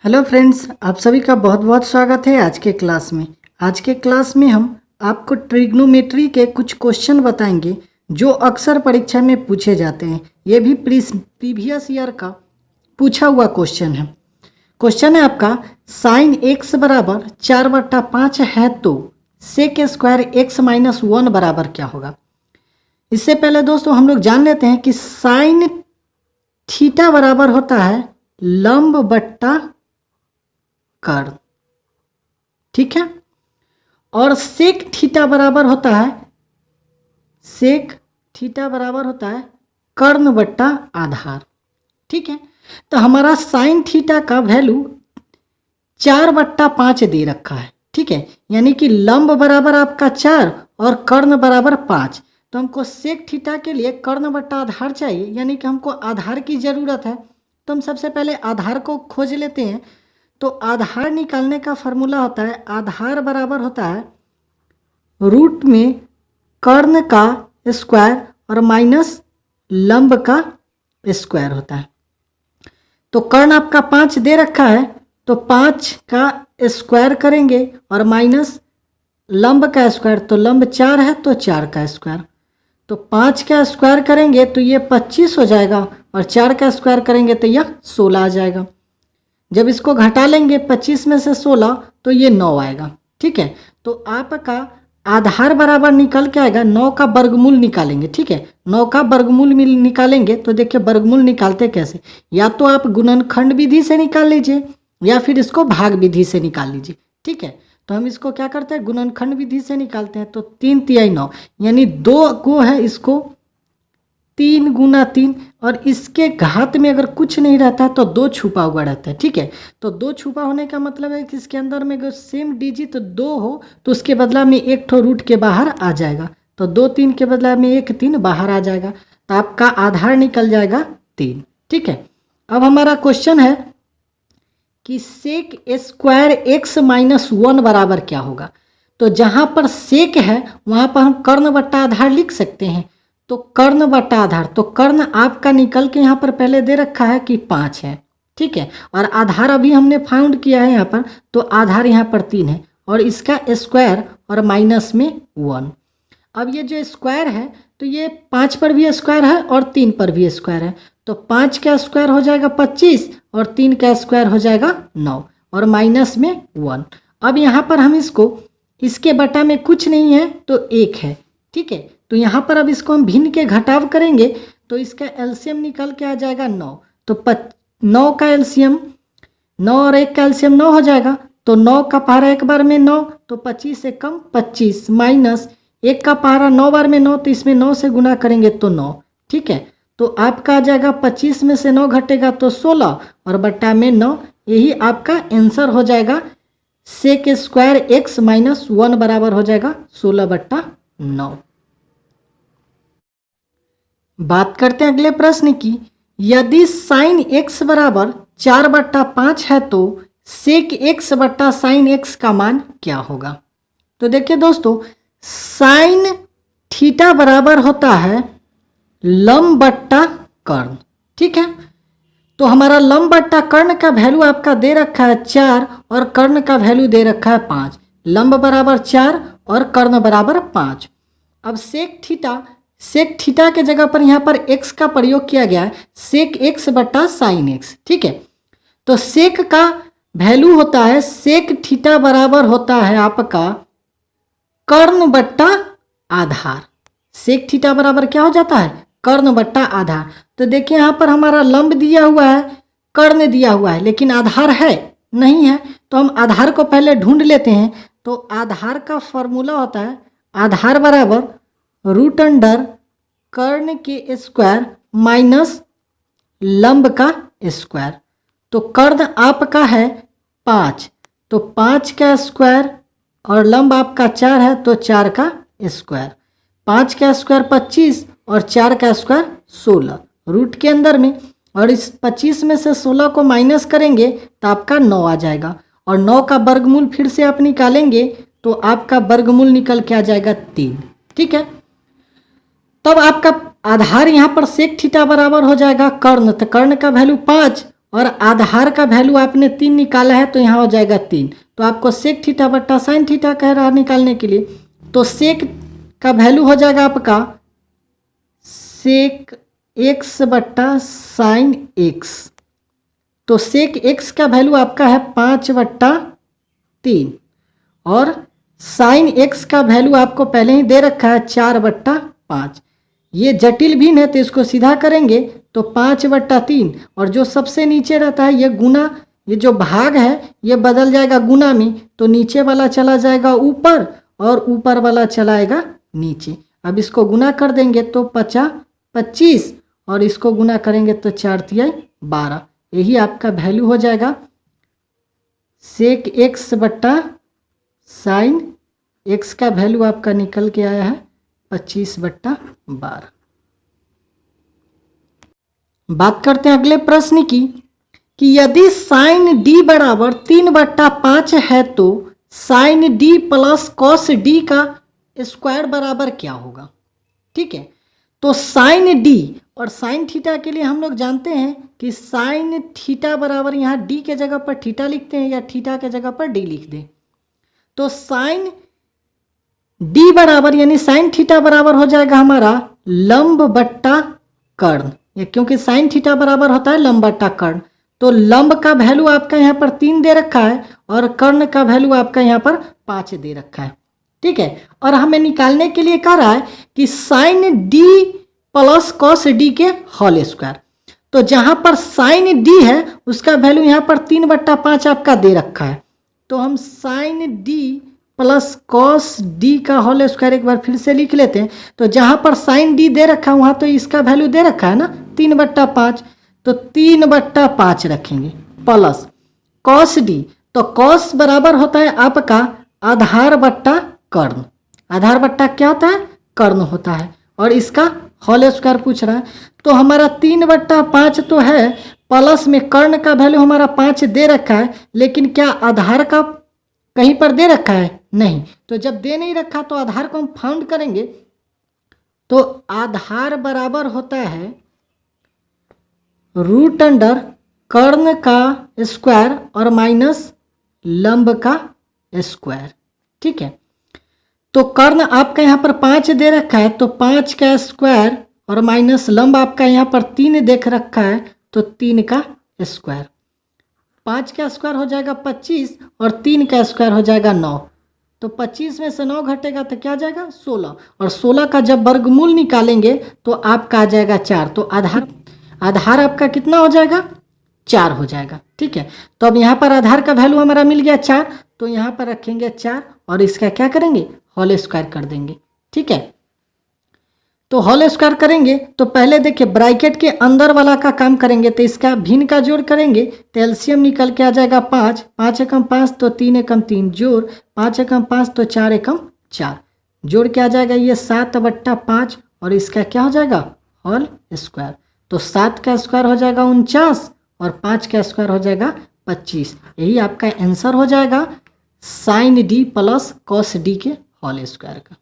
Hello friends, आप सभी का बहुत बहुत स्वागत है आज के क्लास में। आज के क्लास में हम आपको ट्रिग्नोमेट्री के कुछ क्वेश्चन बताएंगे जो अक्सर परीक्षा में पूछे जाते हैं। ये भी प्रीवियस ईयर का पूछा हुआ क्वेश्चन है। क्वेश्चन है आपका, साइन एक्स बराबर 4/5 है तो सेक स्क्वायर एक्स माइनस 1 बराबर क्या होगा। इससे पहले दोस्तों हम लोग जान लेते हैं कि साइन थीटा बराबर होता है लंब बट्टा कर्ण, ठीक है। और सेक थीटा बराबर होता है कर्ण बट्टा आधार, ठीक है। तो हमारा साइन थीटा का वैल्यू 4/5 दे रखा है, ठीक है। यानी कि लंब बराबर आपका 4 और कर्ण बराबर 5। तो हमको सेक थीटा के लिए कर्ण बट्टा आधार चाहिए, यानी कि हमको आधार की ज़रूरत है। तो हम सबसे पहले आधार को खोज लेते हैं। तो आधार निकालने का फॉर्मूला होता है, आधार बराबर होता है रूट में कर्ण का स्क्वायर और माइनस लंब का स्क्वायर होता है। तो कर्ण आपका 5 दे रखा है, तो 5 का स्क्वायर करेंगे और माइनस लंब का स्क्वायर, तो लंब 4 है तो 4 का स्क्वायर। तो 5 का स्क्वायर करेंगे तो ये 25 हो जाएगा और 4 का स्क्वायर करेंगे तो यह 16 आ जाएगा। जब इसको घटा लेंगे 25 में से 16 तो ये 9 आएगा, ठीक है। तो आपका आधार बराबर निकल के आएगा, 9 का वर्गमूल निकालेंगे, ठीक है। 9 का वर्गमूल निकालेंगे तो देखिए वर्गमूल निकालते कैसे, या तो आप गुणनखंड विधि से निकाल लीजिए या फिर इसको भाग विधि से निकाल लीजिए, ठीक है। तो हम इसको क्या करते हैं, गुणनखंड विधि से निकालते हैं। तो 3 तिहाई 9 यानी 2 को है, इसको 3 गुना 3, और इसके घात में अगर कुछ नहीं रहता है तो 2 छुपा हुआ रहता है, ठीक है। तो 2 छुपा होने का मतलब है कि इसके अंदर में अगर सेम डिजिट 2 हो तो उसके बदला में एक ठो रूट के बाहर आ जाएगा। तो 2 3 के बदला में 1 3 बाहर आ जाएगा, तो आपका आधार निकल जाएगा 3, ठीक है। अब हमारा क्वेश्चन है कि सेक स्क्वायर एक्स माइनस 1 बराबर क्या होगा। तो जहाँ पर सेक है वहाँ पर हम कर्ण बट्टा आधार लिख सकते हैं। तो कर्ण बट्टा आधार, तो कर्ण आपका निकल के यहाँ पर पहले दे रखा है कि 5 है, ठीक है। और आधार अभी हमने फाउंड किया है यहाँ पर, तो आधार यहाँ पर 3 है और इसका स्क्वायर और माइनस में 1। अब ये जो स्क्वायर है तो ये 5 पर भी स्क्वायर है और 3 पर भी स्क्वायर है। तो 5 का स्क्वायर हो जाएगा 25 और 3 का स्क्वायर हो जाएगा 9 और माइनस में 1। अब यहाँ पर हम इसके बटा में कुछ नहीं है तो 1 है, ठीक है। तो यहाँ पर अब इसको हम भिन्न के घटाव करेंगे तो इसका एलसीएम निकल के आ जाएगा 9। तो 9 का एलसीएम, 9 और 1 का एलसीएम 9 हो जाएगा। तो 9 का पहाड़ा एक बार में 9, तो 25 से कम 25, माइनस 1 का पहाड़ा 9 बार में 9, तो इसमें 9 से गुना करेंगे तो 9, ठीक है। तो आपका आ जाएगा 25 में से 9 घटेगा तो 16 और बट्टा में 9। यही आपका आंसर हो जाएगा, सेक स्क्वायर एक्स माइनस 1 बराबर हो जाएगा 16/9। बात करते हैं अगले प्रश्न की, यदि साइन एक्स बराबर 4/5 है तो सेक एक्स बट्टा साइन एक्स का मान क्या होगा। तो देखिए दोस्तों, साइन थीटा बराबर होता है लंब बट्टा कर्ण, ठीक है। तो हमारा लंब बट्टा कर्ण का वैल्यू आपका दे रखा है 4 और कर्ण का वैल्यू दे रखा है 5। लंब बराबर 4 और कर्ण बराबर 5। अब सेक थीटा के जगह पर यहाँ पर x का प्रयोग किया गया है, सेक x बट्टा साइन x, ठीक है। तो सेक का वैल्यू होता है, सेक थीटा बराबर होता है आपका कर्ण बट्टा आधार। सेक थीटा बराबर क्या हो जाता है, कर्ण बट्टा आधार। तो देखिए यहाँ पर हमारा लंब दिया हुआ है, कर्ण दिया हुआ है, लेकिन आधार है नहीं है। तो हम आधार को पहले ढूंढ लेते हैं। तो आधार का फॉर्मूला होता है, आधार बराबर रूट अंडर कर्ण के स्क्वायर माइनस लंब का स्क्वायर। तो कर्ण आपका है 5, तो 5 का स्क्वायर और लंब आपका 4 है तो 4 का स्क्वायर। 5 का स्क्वायर 25 और 4 का स्क्वायर 16 रूट के अंदर में, और इस 25 में से 16 को माइनस करेंगे तो आपका 9 आ जाएगा। और 9 का वर्गमूल फिर से आप निकालेंगे तो आपका वर्गमूल निकल के आ जाएगा 3, ठीक है। तब आपका आधार यहाँ पर सेक थीटा बराबर हो जाएगा कर्ण, तो कर्ण का वैल्यू 5 और आधार का वैल्यू आपने 3 निकाला है तो यहाँ हो जाएगा 3। तो आपको सेक थीटा बट्टा साइन थीटा कह रहा है निकालने के लिए, तो सेक का वैल्यू हो जाएगा आपका सेक एक्स बट्टा साइन एक्स। तो सेक एक्स का वैल्यू आपका है 5/3 और साइन एक्स का वैल्यू आपको पहले ही दे रखा है 4/5। ये जटिल भिन्न है तो इसको सीधा करेंगे तो 5/3 और जो सबसे नीचे रहता है ये गुना, ये जो भाग है ये बदल जाएगा गुना में, तो नीचे वाला चला जाएगा ऊपर और ऊपर वाला चलाएगा नीचे। अब इसको गुना कर देंगे तो 25 और इसको गुना करेंगे तो 4×3=12। यही आपका वैल्यू हो जाएगा सेक एक्स बट्टा साइन एक्स का वैल्यू आपका निकल के आया है 25/12। बात करते हैं अगले प्रश्न की कि यदि साइन डी बराबर 3/5 है तो sine D plus cos D का स्क्वायर बराबर क्या होगा। ठीक है, तो साइन डी और साइन थीटा के लिए हम लोग जानते हैं कि साइन थीटा बराबर यहाँ डी के जगह पर थीटा लिखते हैं या थीटा के जगह पर डी लिख दें। तो साइन डी बराबर यानी साइन थीटा बराबर हो जाएगा हमारा लंब बट्टा कर्ण, क्योंकि साइन थीटा बराबर होता है लंब बट्टा कर्ण। तो लंब का वैल्यू आपका यहाँ पर 3 दे रखा है और कर्ण का वैल्यू आपका यहाँ पर 5 दे रखा है। ठीक है, और हमें निकालने के लिए कह रहा है कि sine D plus cos D के होल स्क्वायर। तो जहाँ पर साइन डी है उसका वैल्यू यहाँ पर 3/5 आपका दे रखा है, तो हम sine D plus cos D का होल स्क्वायर एक बार फिर से लिख लेते हैं। तो जहाँ पर साइन डी दे रखा है वहाँ तो इसका वैल्यू दे रखा है ना 3/5, तो 3/5 रखेंगे प्लस कॉस डी। तो कॉस बराबर होता है आपका आधार बट्टा कर्ण। आधार बट्टा क्या होता है, कर्ण होता है, और इसका होल स्क्वायर पूछ रहा है। तो हमारा 3/5 तो है, प्लस में कर्ण का वैल्यू हमारा 5 दे रखा है, लेकिन क्या आधार का कहीं पर दे रखा है, नहीं। तो जब दे नहीं रखा तो आधार को हम फाउंड करेंगे, तो आधार बराबर होता है रूट अंडर कर्ण का स्क्वायर और माइनस लंब का स्क्वायर। ठीक है, तो कर्ण आपका यहाँ पर 5 दे रखा है, तो 5 का स्क्वायर और माइनस लंब आपका यहाँ पर 3 देख रखा है, तो 3 का स्क्वायर। 5 का स्क्वायर हो जाएगा 25 और 3 का स्क्वायर हो जाएगा 9। तो 25 में से 9 घटेगा तो क्या आ जाएगा 16, और 16 का जब वर्गमूल निकालेंगे तो आपका आ जाएगा 4। तो आधार आपका कितना हो जाएगा 4 हो जाएगा। ठीक है, तो अब यहाँ पर आधार का वैल्यू हमारा मिल गया 4, तो यहाँ पर रखेंगे 4 और इसका क्या करेंगे होल स्क्वायर कर देंगे। ठीक है, तो होल स्क्वायर करेंगे तो पहले देखिए ब्रैकेट के अंदर वाला का काम करेंगे, तो इसका भिन्न का जोड़ करेंगे तो एलसीएम निकल के आ जाएगा 5, 5 एकम 5 तो 3 एकम 3 जोड़ 5 एकम 5 तो 4 एकम 4 जोड़ के आ जाएगा ये 7/5 और इसका क्या हो जाएगा होल स्क्वायर। तो 7 का स्क्वायर हो जाएगा 49 और 5 का स्क्वायर हो जाएगा 25। यही आपका आंसर हो जाएगा sine D plus cos D के होल स्क्वायर का।